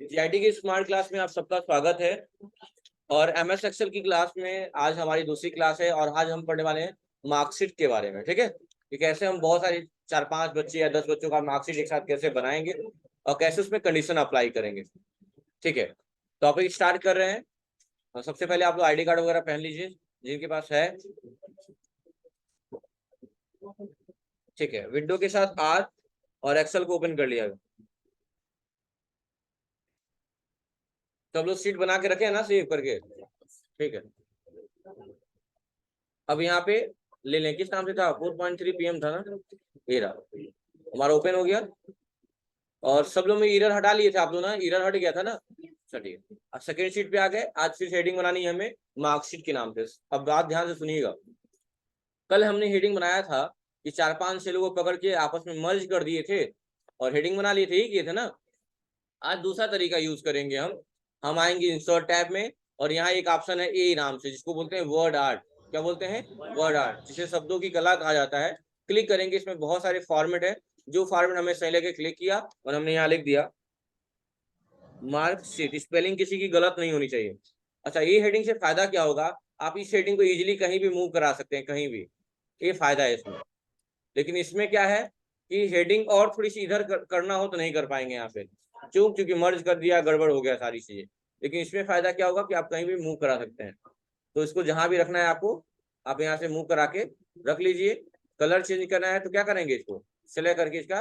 GIT की smart class में आप सबका स्वागत है। और एमएस एक्सेल की क्लास में आज हमारी दूसरी क्लास है और आज हम पढ़ने वाले हैं मार्कशीट के बारे में। ठीक है, कि कैसे हम बहुत सारी 4-5 बच्चे या 10 बच्चों का मार्कशीट एक साथ कैसे बनाएंगे और कैसे उसमें कंडीशन अप्लाई करेंगे। ठीक है, टॉपिक स्टार्ट कर रहे हैं। और सबसे पहले आप लोग आईडी कार्ड वगैरह पहन लीजिए जिनके पास है। ठीक है, विंडो के साथ आर और एक्सेल को ओपन कर लिया। सब लोग सीट बना के रखे हैं ना, सेव करके। ठीक है, अब यहाँ पे ले लें, किस नाम से था, 4.3 PM था ना, ये रहा हमारा ओपन हो गया। और सब लोग में एरर हटा लिए थे आप लोग ना, एरर हट गया था ना। चलिए अब सेकेंड शीट पे आ गए। आज फिर हेडिंग बनानी है हमें मार्कशीट के नाम पे। अब बात ध्यान से सुनिएगा। कल हमने हेडिंग बनाया था कि 4-5 सेलों को पकड़ के आपस में मर्ज कर दिए थे और हेडिंग बना लिए थे, ही किए थे ना। आज दूसरा तरीका यूज करेंगे हम आएंगे इंसर्ट टैब में और यहाँ एक ऑप्शन है ए नाम से, जिसको बोलते हैं वर्ड आर्ट। क्या बोलते हैं? वर्ड आर्ट, जिसे शब्दों की कला कहा जाता है। क्लिक करेंगे, इसमें बहुत सारे फॉर्मेट है। जो फॉर्मेट हमें सही लगे क्लिक किया और हमने यहाँ लिख दिया मार्कशीट। स्पेलिंग किसी की गलत नहीं होनी चाहिए। अच्छा, ये हेडिंग से फायदा क्या होगा, आप इस हेडिंग को इजीली कहीं भी मूव करा सकते हैं, कहीं भी। ये फायदा है इसमें। लेकिन इसमें क्या है कि हेडिंग और थोड़ी सी इधर करना हो तो नहीं कर पाएंगे यहाँ पे, क्योंकि मर्ज कर दिया, गड़बड़ हो गया सारी चीजें। लेकिन इसमें फायदा क्या होगा कि आप कहीं भी मूव करा सकते हैं। तो इसको जहां भी रखना है आपको, आप यहाँ से मूव करा के रख लीजिए। कलर चेंज करना है तो क्या करेंगे, इसको सिलेक्ट करके इसका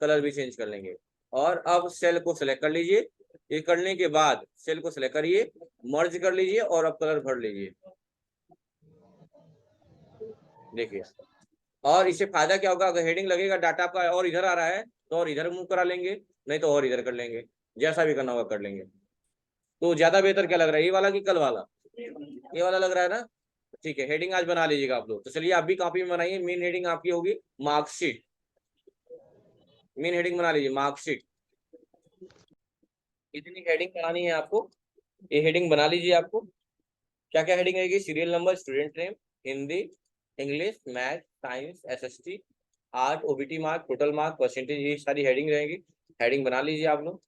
कलर भी चेंज कर लेंगे। और अब सेल को सिलेक्ट कर लीजिए। ये करने के बाद सेल को सिलेक्ट करिए, मर्ज कर लीजिए और अब कलर भर लीजिए। देखिए, और इससे फायदा क्या होगा, अगर हेडिंग लगेगा डाटा आपका और इधर आ रहा है तो और इधर मूव करा लेंगे, नहीं तो और इधर कर लेंगे, जैसा भी करना होगा कर लेंगे। तो ज्यादा बेहतर क्या लग रहा है, ये वाला कि कल वाला? ये वाला लग रहा है ना। ठीक है, हेडिंग आज बना लीजिएगा आप लोग। तो चलिए आप भी कॉपी में बनाइए। मेन हेडिंग आपकी होगी मार्कशीट। मेन हेडिंग बना लीजिए मार्कशीट। इतनी हेडिंग बनानी है आपको। ये हेडिंग बना लीजिए। आपको क्या क्या हेडिंग रहेगी, serial number, student name, Hindi, English, math, science, SST, art, OBT mark, total mark, percentage, ये सारी हेडिंग रहेगी। हेडिंग बना लीजिए आप लोग।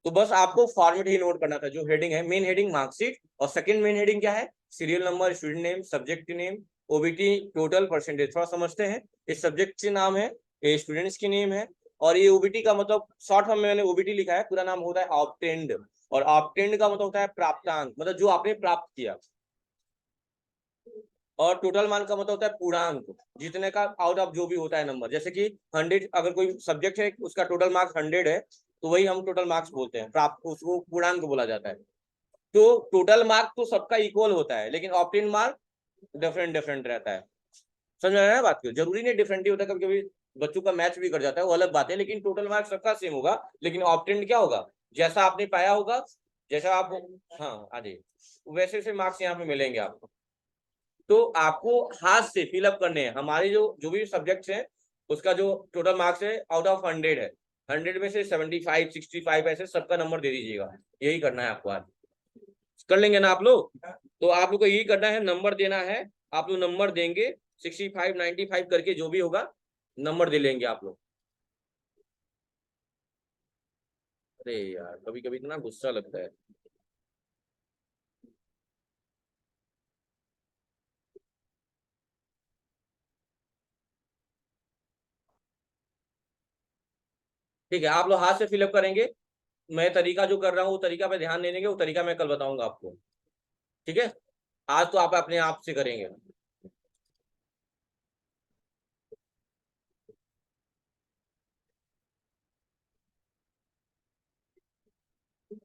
तो बस आपको फॉर्मेट ही नोट करना था। जो हेडिंग है, मेन हेडिंग मार्कशीट, और सेकंड मेन हेडिंग क्या है, serial number, student name, subject name, OBT, total, percentage. थोड़ा समझते हैं। ये सब्जेक्ट के नाम है, ये स्टूडेंट्स की नेम है, और ये ओबीटी का मतलब शॉर्ट फॉर्म में मैंने ओबीटी लिखा है, पूरा नाम होता है ऑब्टेन्ड। और ऑब्टेन्ड का मतलब होता है प्राप्तांक, मतलब जो आपने प्राप्त किया। और टोटल मार्क का मतलब होता है पूर्णांक, जितने का आउट ऑफ जो भी होता है नंबर। जैसे कि 100, अगर कोई सब्जेक्ट है उसका टोटल मार्क्स 100 है तो वही हम टोटल मार्क्स बोलते हैं, प्राप्त, उसको पूर्णांक बोला जाता है। तो टोटल मार्क तो सबका इक्वल होता है, लेकिन ऑप्टेन मार्क डिफरेंट डिफरेंट रहता है। समझ में आ रहा है बात को? जरूरी नहीं डिफरेंट ही होता है, कभी कभी बच्चों का मैच भी कर जाता है, वो अलग बात है। लेकिन टोटल मार्क सबका सेम होगा, लेकिन ऑप्टेन क्या होगा, जैसा आपने पाया होगा, जैसा आप, हाँ आ जाइए, वैसे वैसे मार्क्स यहाँ पे मिलेंगे आपको। तो आपको हाथ से फिलअप करने हैं। हमारे जो जो भी सब्जेक्ट्स हैं उसका जो टोटल मार्क्स है आउट ऑफ 100 है, 100 में से 75, 65 ऐसे सबका नंबर दे दीजिएगा। यही करना है आपको आज। कर लेंगे ना आप लोग? तो आप लोग को यही करना है, नंबर देना है। आप लोग नंबर देंगे 65, 95 करके, जो भी होगा नंबर दे लेंगे आप लोग। अरे यार, कभी कभी इतना गुस्सा लगता है। ठीक है, आप लोग हाथ से फिलअप करेंगे। मैं तरीका जो कर रहा हूँ वो तरीका पे ध्यान देंगे, वो तरीका मैं कल बताऊंगा आपको। ठीक है, आज तो आप अपने आप से करेंगे।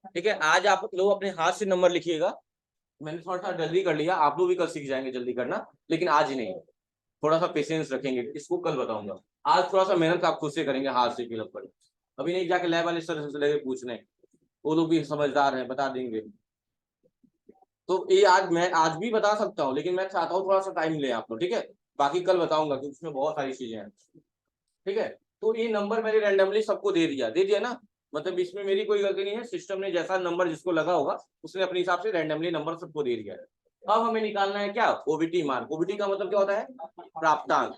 ठीक है, आज आप लोग अपने हाथ से नंबर लिखिएगा। मैंने थोड़ा सा जल्दी कर लिया, आप लोग भी कल सीख जाएंगे जल्दी करना, लेकिन आज ही नहीं। थोड़ा सा पेशेंस रखेंगे, इसको कल बताऊंगा। आज थोड़ा सा मेहनत आप खुद से करेंगे, हाथ से फिलअप करें। अभी नहीं जाके लैब वाले सर से लगे पूछने, वो लोग भी समझदार हैं, बता देंगे। तो ये आज मैं आज भी बता सकता हूँ, लेकिन मैं चाहता हूँ थोड़ा सा टाइम ले आप लोग। ठीक है, बाकी कल बताऊंगा क्योंकि उसमें बहुत सारी चीजें हैं। ठीक है, तो ये नंबर मैंने रैंडमली सबको दे दिया ना। मतलब इसमें मेरी कोई गलती नहीं है, सिस्टम ने जैसा नंबर जिसको लगा होगा उसने अपने हिसाब से रैंडमली नंबर सबको दे दिया है। अब हमें निकालना है क्या, ओबीटी मार्क। ओबीटी का मतलब क्या होता है, प्राप्तांक।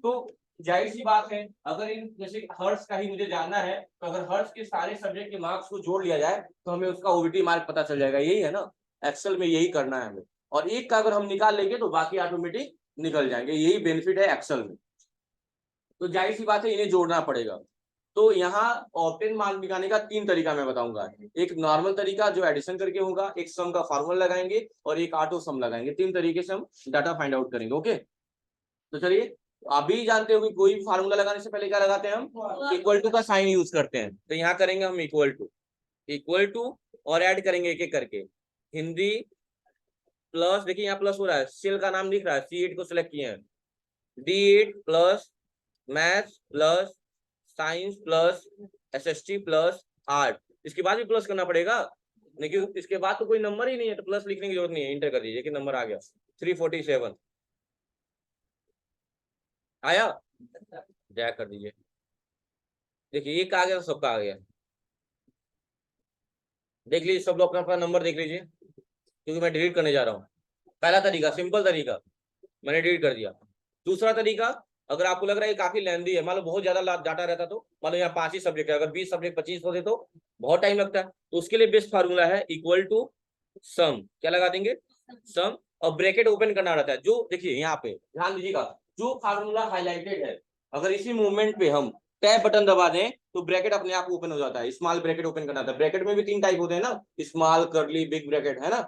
तो जाहिर सी बात है, अगर इन जैसे हर्ट्ज का ही मुझे जानना है, तो अगर हर्ट्ज के सारे सब्जेक्ट के मार्क्स को जोड़ लिया जाए तो हमें उसका ओबीटी मार्क पता चल जाएगा। यही है ना, एक्सेल में यही करना है हमें। और एक का अगर हम निकाल लेंगे तो बाकी ऑटोमेटिक निकल जाएंगे। यही बेनिफिट है एक्सेल में। तो जाहिर सी बात है, इन्हें जोड़ना पड़ेगा। तो यहाँ ऑप्टेन मार्क निकालने का 3 तरीका मैं बताऊंगा। एक नॉर्मल तरीका जो एडिशन करके होगा, एक सम का फार्मूला लगाएंगे और एक ऑटो सम लगाएंगे। 3 तरीके से हम डाटा फाइंड आउट करेंगे। ओके, तो चलिए, आप भी जानते हो कि कोई भी फार्मूला लगाने से पहले क्या लगाते हैं हम, इक्वल टू का साइन यूज करते हैं। तो यहाँ करेंगे हम इक्वल टू और ऐड करेंगे एक एक करके। हिंदी प्लस, देखिए यहाँ प्लस हो रहा है, सेल का नाम दिख रहा है, C8 को सिलेक्ट किए हैं, D8 plus maths plus science plus SST plus art. इसके बाद भी प्लस करना पड़ेगा, लेकिन इसके बाद तो कोई नंबर ही नहीं है, तो प्लस लिखने की जरूरत नहीं है। इंटर कर दीजिए कि नंबर आ गया 347 आया, जय कर दीजिए। देखिए एक आ गया, सबका आ गया। देख लीजिए सब लोग अपना अपना नंबर देख लीजिए, क्योंकि मैं डिलीट करने जा रहा हूँ। पहला तरीका सिंपल तरीका, मैंने डिलीट कर दिया। दूसरा तरीका, अगर आपको लग रहा है काफी लेंदी है, मान लो बहुत ज्यादा डाटा रहता, तो मान लो यहाँ 5 ही सब्जेक्ट है, अगर 20 सब्जेक्ट 25 होते तो बहुत टाइम लगता है। तो उसके लिए बेस्ट फार्मूला है इक्वल टू सम। क्या लगा देंगे, सम, और ब्रैकेट ओपन करना रहता है। जो देखिए यहाँ पे ध्यान दीजिएगा, जो फार्मूला हाईलाइटेड है, अगर इसी मूवमेंट पे हम टैब बटन दबा दें तो ब्रैकेट अपने आप ओपन हो जाता है। स्मॉल ब्रैकेट ओपन करना था। ब्रैकेट में भी 3 टाइप होते हैं ना, स्मॉल, कर्ली, बिग ब्रैकेट, है ना।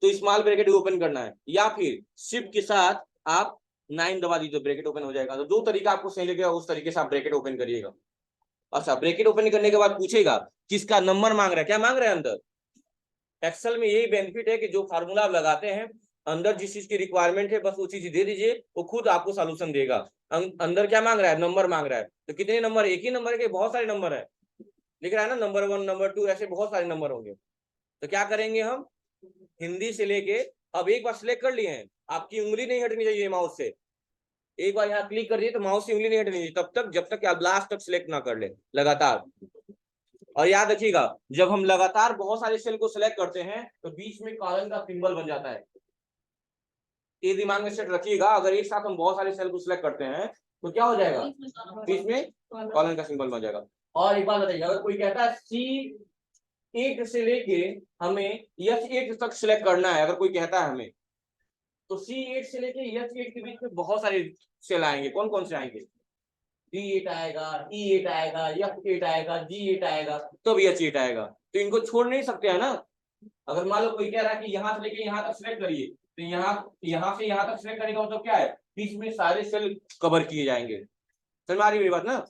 तो स्मॉल ब्रैकेट ओपन करना है, या फिर शिफ्ट के साथ आप 9 दबा दीजिए, ब्रैकेट ओपन हो जाएगा। तो जो तरीका आपको सही लगेगा उस तरीके से आप ब्रैकेट ओपन करिएगा। अच्छा, ब्रैकेट ओपन करने के बाद पूछेगा किसका नंबर मांग रहा है, क्या मांग रहा है अंदर। एक्सेल में यही बेनिफिट है कि जो फार्मूला आप लगाते हैं, अंदर जिस चीज की रिक्वायरमेंट है बस वो चीज दे दीजिए, वो खुद आपको सॉल्यूशन देगा। अंदर क्या मांग रहा है, नंबर मांग रहा है। तो कितने नंबर, एक ही नंबर है कि बहुत सारे नंबर है, लिख रहा है ना, नंबर 1 नंबर 2 ऐसे बहुत सारे नंबर होंगे। तो क्या करेंगे हम, हिंदी से लेके, अब एक बार सिलेक्ट कर लिए हैं, आपकी उंगली नहीं हटनी चाहिए माउस से। एक बार यहाँ क्लिक कर दिए तो माउस से उंगली नहीं हटनी चाहिए तब तक, जब तक आप लास्ट तक सिलेक्ट ना कर ले लगातार। और याद रखिएगा, जब हम लगातार बहुत सारे सेल को सिलेक्ट करते हैं तो बीच में कॉलन का सिंबल बन जाता है। ये दिमाग में सेट रखिएगा, अगर एक साथ हम बहुत सारे सेल को सिलेक्ट करते हैं तो क्या हो जाएगा, बीच में कॉलन का सिंबल बन जाएगा। और एक बात बताइए, अगर कोई कहता है C8 से लेके हमें H8 तक सिलेक्ट करना है, अगर कोई कहता है हमें, तो C8 से लेके H8 के बीच में बहुत सारे सेल आएंगे। कौन कौन से आएंगे, D8 आएगा, E8 आएगा, F8 आएगा, G8 आएगा, तब H8 आएगा। तो इनको छोड़ नहीं सकते हैं ना। अगर मान लो कोई कह रहा है कि यहाँ से लेके यहाँ तक सिलेक्ट करिए, तो यहाँ से यहाँ तक सिलेक्ट करने का मतलब क्या है, बीच में सारे सेल कवर किए जाएंगे। समझ में आ रही मेरी बात ना।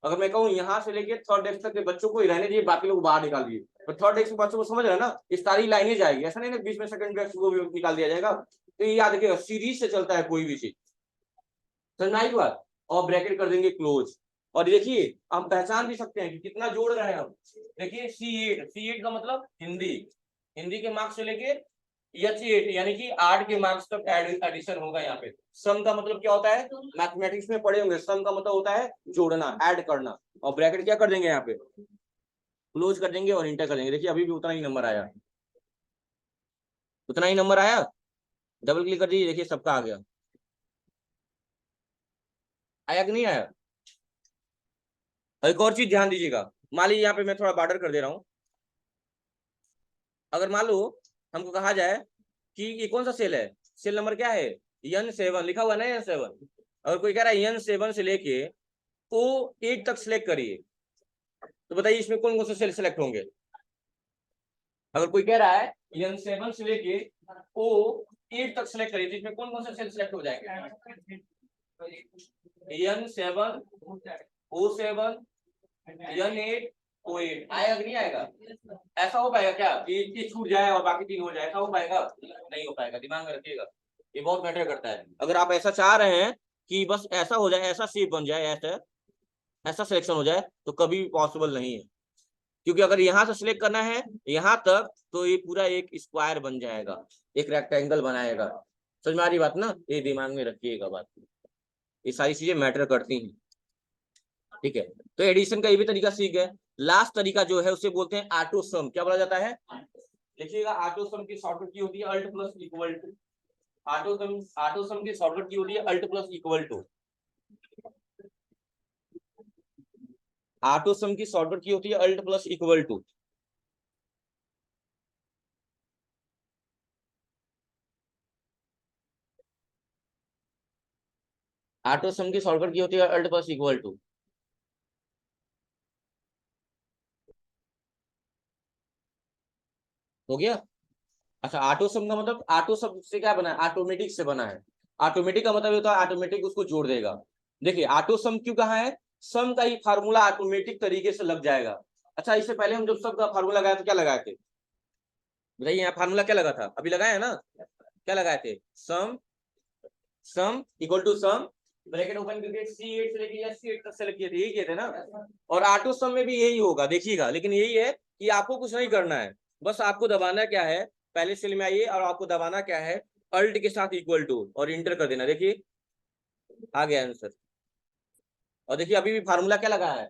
अगर मैं कहूँ यहाँ से लेके थर्ड डेस्क तक के बच्चों को ही रहने दीजिए, बाकी लोग बाहर निकाल दिए, तो थर्ड डेस्क के बच्चों को समझ रहे हैं ना, इस सारी लाइनें जाएगी। ऐसा नहीं ना बीच में सेकंड डेस्क को भी निकाल दिया जाएगा। तो ये याद रखिएगा, सीरीज से चलता है कोई भी चीज। समझ में आई बात। और ब्रैकेट कर देंगे क्लोज। और देखिए हम पहचान भी सकते हैं कि कितना जोड़ रहे हैं हम। देखिए C8 का मतलब हिंदी के मार्क्स से लेके H8 यानी कि 8 के मार्क्स तक एडिशन होगा। यहाँ पे सम का मतलब क्या होता है, मैथमेटिक्स में पढ़े होंगे, सम का मतलब होता है जोड़ना, ऐड करना। और ब्रैकेट क्या कर देंगे, यहाँ पे क्लोज कर देंगे और इंटर कर देंगे। देखिए अभी भी उतना ही नंबर आया, उतना ही नंबर आया। डबल क्लिक कर दीजिए, देखिए सबका आ गया। आया कि नहीं आया। एक और चीज ध्यान दीजिएगा, मान लीजिए यहाँ पे मैं थोड़ा बॉर्डर कर दे रहा हूँ। अगर मान लो हमको कहा जाए कि ये कौन सा सेल है, सेल नंबर क्या है, N7 लिखा हुआ है ना, N7। अगर कोई कह रहा है N7 से लेके O8 तक सिलेक्ट करिए, तो बताइए इसमें कौन कौन से सेल सिलेक्ट होंगे। अगर कोई कह रहा है N7 से लेके O8 तक सिलेक्ट करिए, तो इसमें कौन कौन से सेल सिलेक्ट हो जाएंगे, N7 O7 N8 O8। आएगा कि नहीं आएगा। ऐसा हो पाएगा क्या कि एक चीज छूट जाए और बाकी 3 हो जाए, ऐसा हो पाएगा, नहीं हो पाएगा। दिमाग में रखिएगा, ये बहुत मैटर करता है। अगर आप ऐसा चाह रहे हैं कि बस ऐसा हो जाए, ऐसा शेप बन जाए, ऐसा सिलेक्शन हो जाए, तो कभी पॉसिबल नहीं है। क्योंकि अगर यहाँ से सिलेक्ट करना है यहाँ तक, तो ये पूरा एक स्क्वायर बन जाएगा, एक रेक्टेंगल बनाएगा। समझ में आ रही बात ना, ये दिमाग में रखिएगा बात। ये सारी चीजें मैटर करती हैं, ठीक है। तो एडिशन का ये भी तरीका सीख गए। लास्ट तरीका जो है उसे बोलते हैं ऑटो सम। क्या बोला जाता है, देखिएगा, ऑटो सम की शॉर्टकट की होती है alt plus equal to. Auto sum की शॉर्टकट की होती है alt plus equal to. Auto sum की शॉर्टकट की होती है alt plus equal to. Auto sum की शॉर्टकट की होती है अल्ट प्लस इक्वल टू। हो गया। अच्छा, ऑटो सम का मतलब ऑटो सम से क्या बना है, ऑटोमेटिक से बना है। ऑटोमेटिक का मतलब होता है ऑटोमेटिक उसको जोड़ देगा। देखिए ऑटो सम क्यों कहा है, सम का ही फार्मूला ऑटोमेटिक तरीके से लग जाएगा। अच्छा, इससे पहले हम जब सम का फार्मूला लगाए तो क्या लगाए थे, बताइए, यहाँ फार्मूला क्या लगा था, अभी लगाया है ना, क्या लगाए थे, sum, sum equal to sum, bracket open करके C8 से लेके या C8 तक सेलेक्ट किए थे, यही किए थे ना। और ऑटो सम में भी यही होगा देखिएगा, लेकिन यही है कि आपको कुछ नहीं करना है, बस आपको दबाना क्या है, पहले सेल में आइए और आपको दबाना क्या है, अल्ट के साथ इक्वल टू और इंटर कर देना। देखिए आ गया आंसर। और देखिए अभी भी फार्मूला क्या लगा है,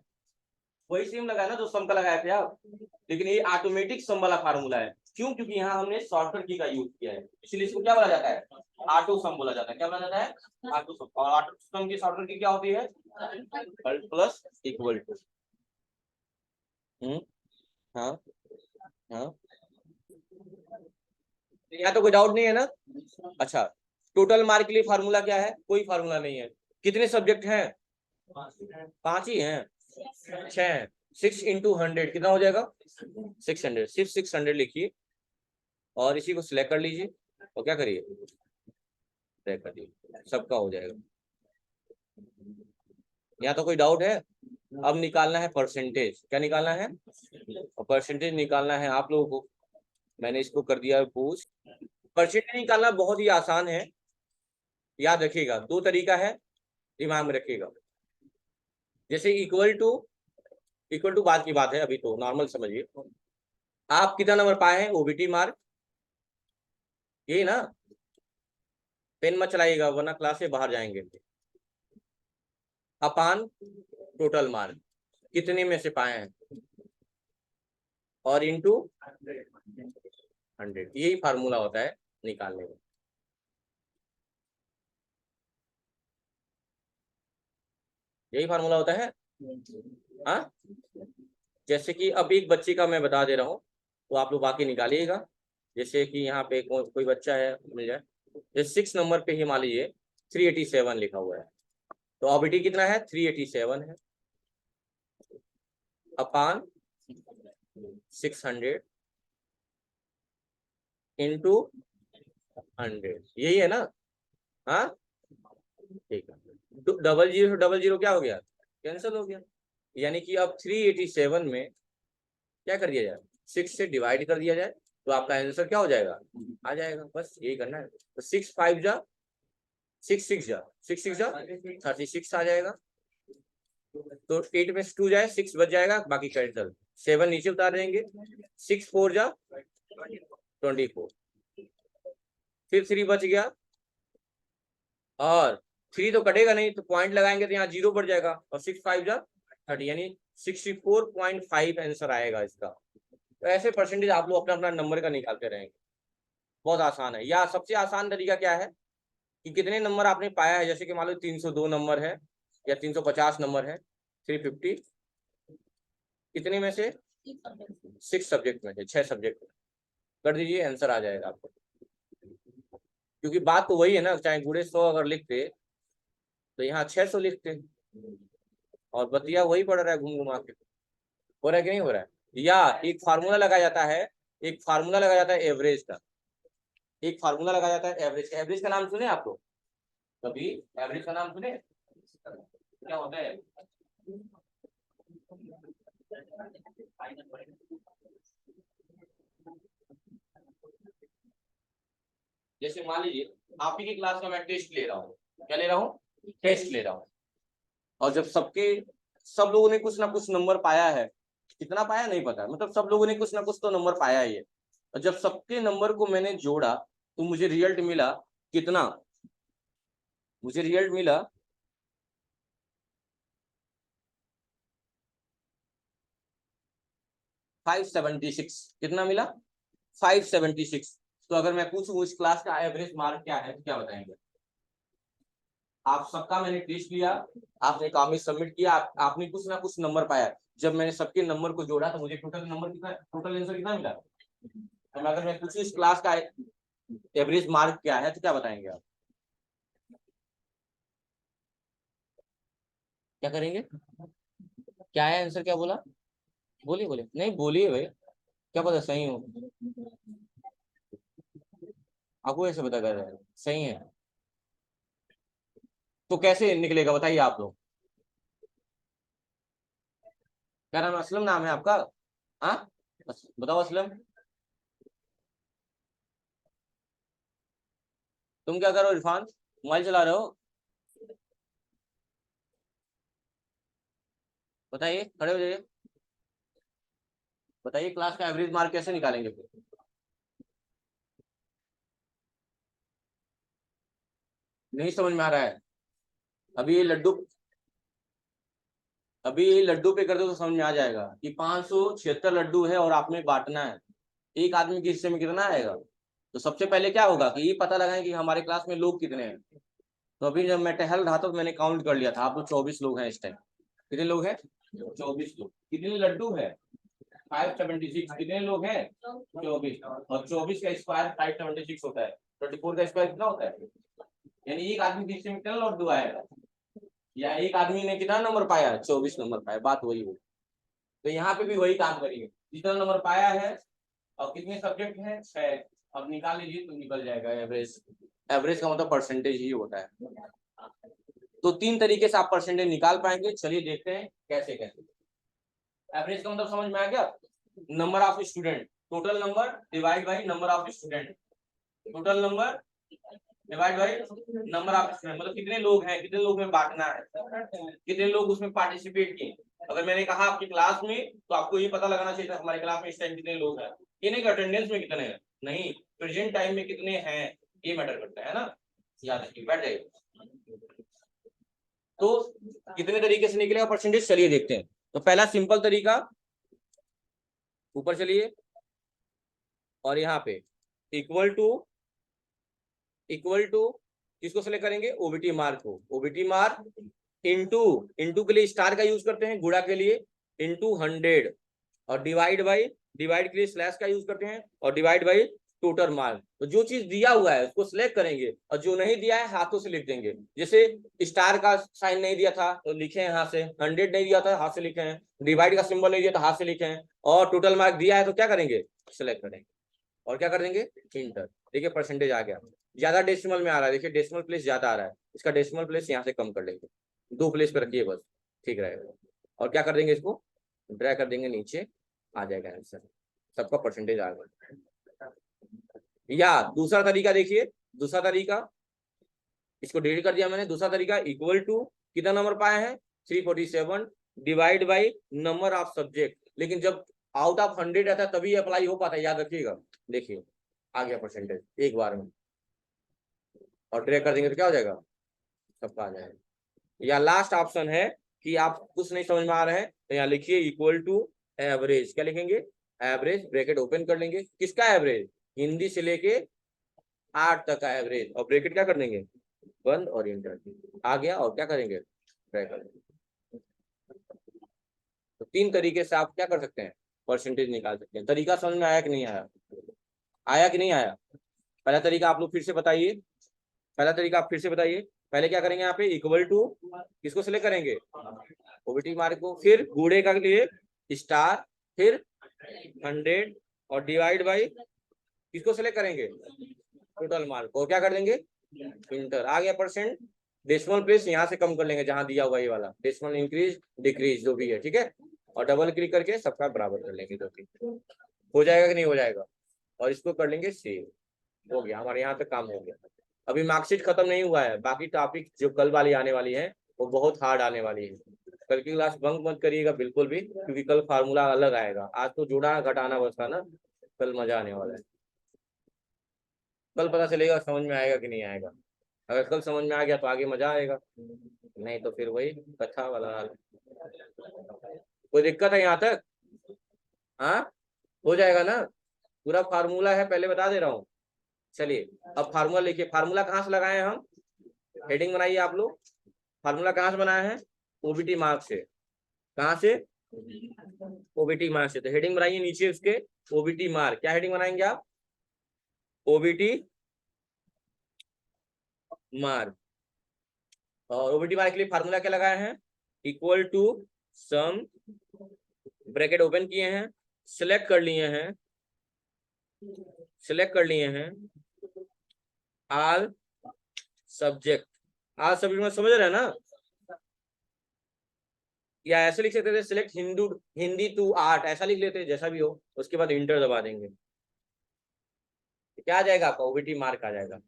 वही सेम लगा है ना जो सम का लगाए थे आप, लेकिन ये ऑटोमेटिक सम वाला फार्मूला है। क्यों, क्योंकि यहाँ हमने शॉर्टकट की का यूज किया है, इसलिए इसको क्या बोला जाता है, ऑटो सम बोला जाता है। क्या बोला जाता है, ऑटो सम। और ऑटो सम की शॉर्टकट की क्या होती है, अल्ट प्लस इक्वल टू। हाँ हाँ, यहाँ तो कोई डाउट नहीं है ना। अच्छा, टोटल मार्क के लिए फार्मूला क्या है, कोई फार्मूला नहीं है। कितने सब्जेक्ट हैं, 5 ही हैं, 6। 6 × 100 कितना हो जाएगा, 600। सिर्फ 600 लिखिए और इसी को सिलेक्ट कर लीजिए और क्या करिए, सिलेक्ट कर दीजिए, सबका हो जाएगा। यहाँ तो कोई डाउट है। अब निकालना है परसेंटेज, क्या निकालना है, और परसेंटेज निकालना है आप लोगों को। मैंने इसको कर दिया है पूछ। परसेंटेज निकालना बहुत ही आसान है, याद रखिएगा, 2 तरीका है, दिमाग में रखिएगा। जैसे इक्वल टू बाद की बात है, अभी तो नॉर्मल समझिए। आप कितना नंबर पाए हैं, ओबीटी मार्क, यही ना, पेन मत चलाइएगा वरना क्लास से बाहर जाएंगे। अपान टोटल मार्क, कितने में से पाए हैं, और इंटू 100, यही फार्मूला होता है निकालने में। यही फार्मूला होता है। हाँ, जैसे कि अब एक बच्चे का मैं बता दे रहा हूँ, तो आप लोग बाकी निकालिएगा। जैसे कि यहाँ पे कोई बच्चा है, मिल जाए, जैसे 6 नंबर पे ही मान लीजिए 387 लिखा हुआ है, तो ऑबिटी कितना है, 387 है, अपान 600 इंटू 100, यही है ना। हाँ ठीक है, तो डबल जीरो क्या हो गया, कैंसिल हो गया। यानी कि अब 387 में क्या कर दिया जाए, 6 से डिवाइड कर दिया जाए, तो आपका आंसर क्या हो जाएगा, आ जाएगा। बस यही करना है। तो 6 5 जा 6 6 जा 36 आ जाएगा। तो 8 में से 2 जाए 6 बच जाएगा, बाकी कैंसिल, 7 नीचे उतार देंगे, 6 4 जा 24, फिर 3 बच गया, और 3 तो कटेगा नहीं, तो पॉइंट लगाएंगे तो यहाँ 0 बढ़ जाएगा, और 6 5 जा 30, यानी 64.5 आंसर आएगा इसका। तो ऐसे परसेंटेज आप लोग अपना अपना नंबर का निकालते रहेंगे, बहुत आसान है। या सबसे आसान तरीका क्या है कि कितने नंबर आपने पाया है, जैसे कि मान लो 302 नंबर है या 350 नंबर है, 350, कितने में से, 6 सब्जेक्ट में से, 6 सब्जेक्ट में कर दीजिए, आंसर आ जाएगा आपको। क्योंकि बात तो वही है ना, चाहे गुड़े 100 अगर लिखते तो यहाँ 600 लिखते, और बतिया वही पड़ रहा है घूम घुमा के। हो रहा है कि नहीं हो रहा है। या एक फार्मूला लगाया जाता है, एक फार्मूला लगाया जाता है एवरेज का, एक फार्मूला लगाया जाता है एवरेज का। एवरेज का नाम सुने आप लोग कभी, एवरेज का नाम सुने, क्या होता है, जैसे मान लीजिए आप ही की क्लास का मैं टेस्ट ले रहा हूँ, क्या ले रहा हूँ, टेस्ट ले रहा हूँ, और जब सब लोगों ने कुछ ना कुछ नंबर पाया है, कितना पाया नहीं पता, मतलब सब लोगों ने कुछ ना कुछ तो नंबर पाया ही है, और जब सबके नंबर को मैंने जोड़ा तो मुझे रिजल्ट मिला कितना, मुझे रिजल्ट मिला 576, कितना मिला, 576। तो अगर मैं पूछूं इस क्लास का एवरेज मार्क क्या है तो क्या बताएंगे, आप सबका मैंने टेस्ट लिया, आपने काम में सबमिट किया, आपने कुछ ना कुछ नंबर पाया। जब मैंने सबके नंबर को जोड़ा तो मुझे टोटल नंबर कितना, टोटल आंसर कितना मिला। तो अगर मैं पूछूं इस क्लास का एवरेज मार्क क्या है तो क्या बताएंगे आप, क्या करेंगे, क्या है आंसर, क्या बोला, बोलिए बोलिए, नहीं बोलिए भाई, क्या पता सही हो, आपको ऐसे बता कर रहे हैं सही है, तो कैसे निकलेगा बताइए आप लोग। क्या नाम है, असलम नाम है आपका, हाँ बताओ असलम, तुम क्या करो इरफान, मोबाइल चला रहे हो, बताइए खड़े हो जाइए, बताइए क्लास का एवरेज मार्क कैसे निकालेंगे फिर। नहीं समझ में आ रहा है, अभी ये लड्डू, अभी ये लड्डू पे कर दो तो समझ में आ जाएगा कि 576 लड्डू है और आप में बांटना है, एक आदमी के हिस्से में कितना आएगा। तो सबसे पहले क्या होगा कि ये पता लगाएं कि हमारे क्लास में लोग कितने हैं। तो अभी जब मैं टहल रहा था तो मैंने काउंट कर लिया था, आप लोग 24 लोग हैं इस टाइम, कितने लोग हैं, 24 लोग, कितने लड्डू है 576, कितने लोग हैं 24, और 24 का स्क्वायर 576 होता है, 24 का स्क्वायर कितना होता है, यानी एक आदमी के हिस्से में कितना लड्डू आएगा, या एक आदमी ने कितना नंबर पाया, 24 नंबर पाया, बात वही हुई। तो यहाँ पे भी वही काम करेंगे, जितना नंबर पाया है और कितने सब्जेक्ट हैं 6, अब निकाल लीजिए तो निकल जाएगा एवरेज। एवरेज का मतलब परसेंटेज ही होता है। तो 3 तरीके से आप परसेंटेज निकाल पाएंगे, चलिए देखते हैं कैसे कैसे। एवरेज का मतलब समझ में आ गया, number of student, total number divide by number of student, total number divide by number of student, मतलब कितने लोग हैं, कितने लोग में बांटना है, कितने लोग उसमें पार्टिसिपेट किए। अगर मैंने कहा आपकी क्लास में तो आपको ये पता लगाना चाहिए था हमारे क्लास में इस टाइम कितने लोग हैं, ये नहीं अटेंडेंस में कितने हैं, नहीं प्रेजेंट टाइम में कितने हैं, ये मैटर करता है ना, याद रखिए बैठ जाइए। तो कितने तरीके से निकलेगा परसेंटेज, चलिए देखते हैं। तो पहला सिंपल तरीका, ऊपर चलिए और यहाँ पे इक्वल टू किसको सेलेक्ट करेंगे, ओबीटी मार्क को, ओबीटी मार्क इंटू, इंटू के लिए स्टार का यूज करते हैं, गुणा के लिए इंटू 100, और डिवाइड बाई, डिवाइड के लिए स्लैश का यूज करते हैं, और डिवाइड बाई टोटल मार्क। तो जो चीज दिया हुआ है उसको सिलेक्ट करेंगे, और जो नहीं दिया है हाथों से लिख देंगे। जैसे स्टार का साइन नहीं दिया था तो लिखे हैं हाथ से, 100 नहीं दिया था हाथ से लिखे हैं, डिवाइड का सिंबल नहीं दिया था हाथ से लिखे हैं, और टोटल मार्क दिया है तो क्या करेंगे, सिलेक्ट करेंगे और क्या कर देंगे, इंटर। देखिए परसेंटेज आ गया, ज्यादा डेसिमल में आ रहा है, देखिए डेसिमल प्लेस ज्यादा आ रहा है, इसका डेसिमल प्लेस यहाँ से कम कर लेंगे, 2 प्लेस पे रखिए बस, ठीक रहेगा। और क्या कर देंगे, इसको ड्रैग कर देंगे नीचे, आ जाएगा आंसर, सबका परसेंटेज आ गया। या दूसरा तरीका देखिए, दूसरा तरीका, इसको डिलीट कर दिया मैंने, दूसरा तरीका इक्वल टू कितना नंबर पाया है 347 divide by number of subject, लेकिन जब आउट ऑफ 100 रहता है तभी अप्लाई हो पाता है, याद रखिएगा। देखिए आ गया परसेंटेज एक बार में, और ड्रैग कर देंगे तो क्या हो जाएगा, सबका आ जाएगा। या लास्ट ऑप्शन है कि आप कुछ नहीं समझ में आ रहे हैं तो यहाँ लिखिए इक्वल टू एवरेज, क्या लिखेंगे, एवरेज, ब्रैकेट ओपन कर लेंगे, किसका एवरेज, हिंदी से लेके 8 तक का एवरेज, और ब्रैकेट क्या कर देंगे बंद, और इंटर आ गया, और क्या करेंगे ड्रैग कर देंगे। तो 3 तरीके से आप क्या कर सकते हैं, परसेंटेज निकाल सकते हैं। तरीका समझ में आया कि नहीं आया, आया कि नहीं आया, पहला तरीका आप लोग फिर से बताइए, पहला तरीका आप फिर से बताइए। पहले क्या करेंगे, यहाँ पे इक्वल टू किसको सिलेक्ट करेंगे, ओबीटी मार्क को, फिर गुणे का लिए स्टार, फिर 100, और डिवाइड बाई किसको सिलेक्ट करेंगे, टोटल मार्क, और क्या कर देंगे इंटर, आ गया परसेंट। डेसिमल प्लेस यहाँ से कम कर लेंगे जहां दिया हुआ ये वाला, डेसिमल इंक्रीज डिक्रीज जो भी है, ठीक है, और डबल क्लिक करके सबका बराबर कर लेंगे, तो हो जाएगा कि नहीं हो जाएगा, और इसको कर लेंगे सेव, हो गया, हमारे यहाँ तक काम हो गया। अभी मार्कशीट खत्म नहीं हुआ है, बाकी टॉपिक जो कल वाली आने वाली है वो बहुत हार्ड आने वाली है। कल की क्लास बंक मत करिएगा बिल्कुल भी, क्योंकि कल फार्मूला अलग आएगा, आज तो जोड़ा घटाना बस था ना, कल मजा आने वाला है। कल पता चलेगा समझ में आएगा कि नहीं आएगा, अगर कल समझ में आ गया तो आगे मजा आएगा, नहीं तो फिर वही कथा वाला हाल। कोई दिक्कत है यहाँ तक, हाँ हो जाएगा ना, पूरा फार्मूला है पहले बता दे रहा हूँ। चलिए अब फार्मूला लिखिए, फार्मूला कहाँ से लगाए हम, हेडिंग बनाइए आप लोग। फार्मूला कहाँ से बनाया है? ओबीटी मार्क से। कहाँ से? ओबीटी मार्क से। तो हेडिंग बनाइए नीचे उसके, ओबीटी मार्क। क्या हेडिंग बनाएंगे आप? OBT mark. और ओबीटी मार्क के लिए फार्मूला क्या लगाए हैं? Equal to sum, bracket open किए हैं, सिलेक्ट कर लिए हैं, सिलेक्ट कर लिए हैं आल सब्जेक्ट। आल सब्जेक्ट में समझ रहे हैं ना? या ऐसे लिख सकते थे select Hindu, Hindi to art, ऐसा लिख लेते, जैसा भी हो। उसके बाद इंटर दबा देंगे। क्या आ जाएगा आपका? ओबीटी मार्क आ जाएगा।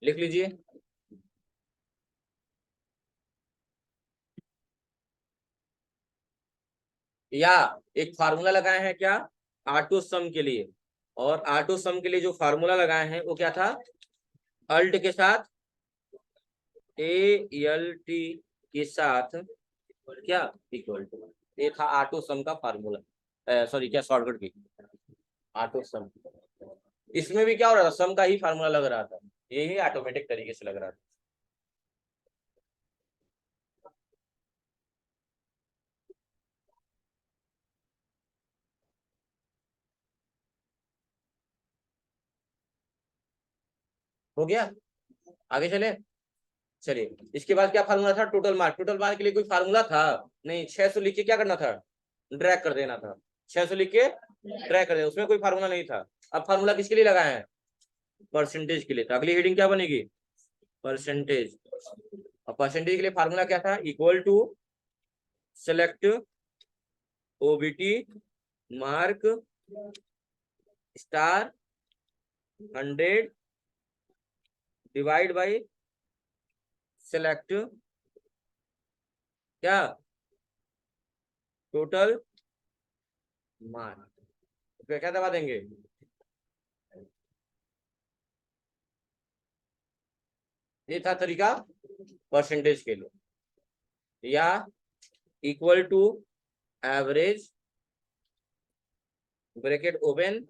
लिख लीजिए। या एक फार्मूला लगाए हैं क्या? ऑटो सम के लिए। और ऑटो सम के लिए जो फार्मूला लगाए हैं वो क्या था? अल्ट के साथ, ALT के साथ क्या इक्वल टू, ये था ऑटो सम का फार्मूला। सॉरी, क्या शॉर्टकट की ऑटो सम। इसमें भी क्या हो रहा था? सम का ही फार्मूला लग रहा था, यही ऑटोमेटिक तरीके से लग रहा था। हो गया? आगे चले। चलिए, इसके बाद क्या फार्मूला था? Total mark. टोटल मार्क के लिए कोई फार्मूला था नहीं? 600 लिख के क्या करना था? ड्रैग कर देना था। 600 लिख के ड्रैग कर देना, उसमें कोई फार्मूला नहीं था। अब फार्मूला किसके लिए लगाए हैं? परसेंटेज के लिए। तो अगली हेडिंग क्या बनेगी? परसेंटेज। और परसेंटेज के लिए फार्मूला क्या था? Equal to select OBT mark star 100 divide by select क्या टोटल मार्क। तो क्या दबा देंगे? ये था तरीका परसेंटेज के लिए। या equal to average, bracket open,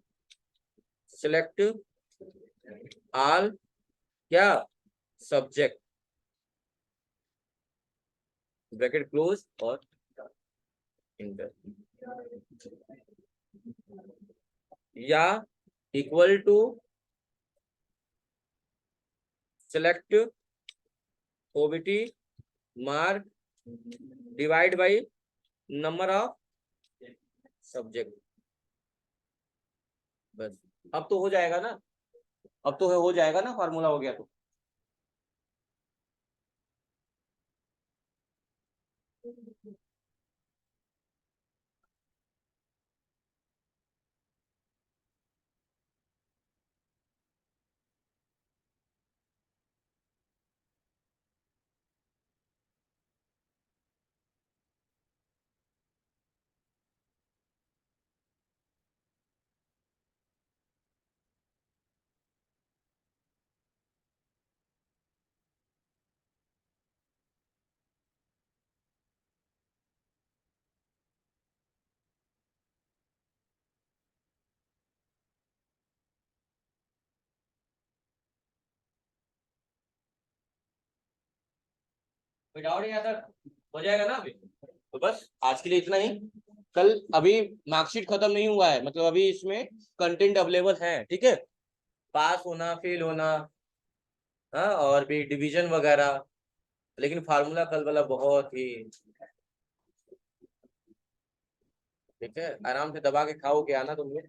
select all क्या सब्जेक्ट, ब्रैकेट क्लोज और इंटर। या equal to select OBT mark divide by number of subject. बस, अब तो हो जाएगा ना? अब तो हो जाएगा ना? फार्मूला हो गया तो। कोई डाउट नहीं आता? हो जाएगा ना अभी? तो बस आज के लिए इतना ही। कल अभी मार्कशीट खत्म नहीं हुआ है, मतलब अभी इसमें कंटेंट अवेलेबल है, ठीक है? पास होना, फेल होना, हाँ, और भी डिवीजन वगैरह। लेकिन फार्मूला कल वाला बहुत ही, ठीक है, आराम से दबा के खाओ के आना तुम लोग।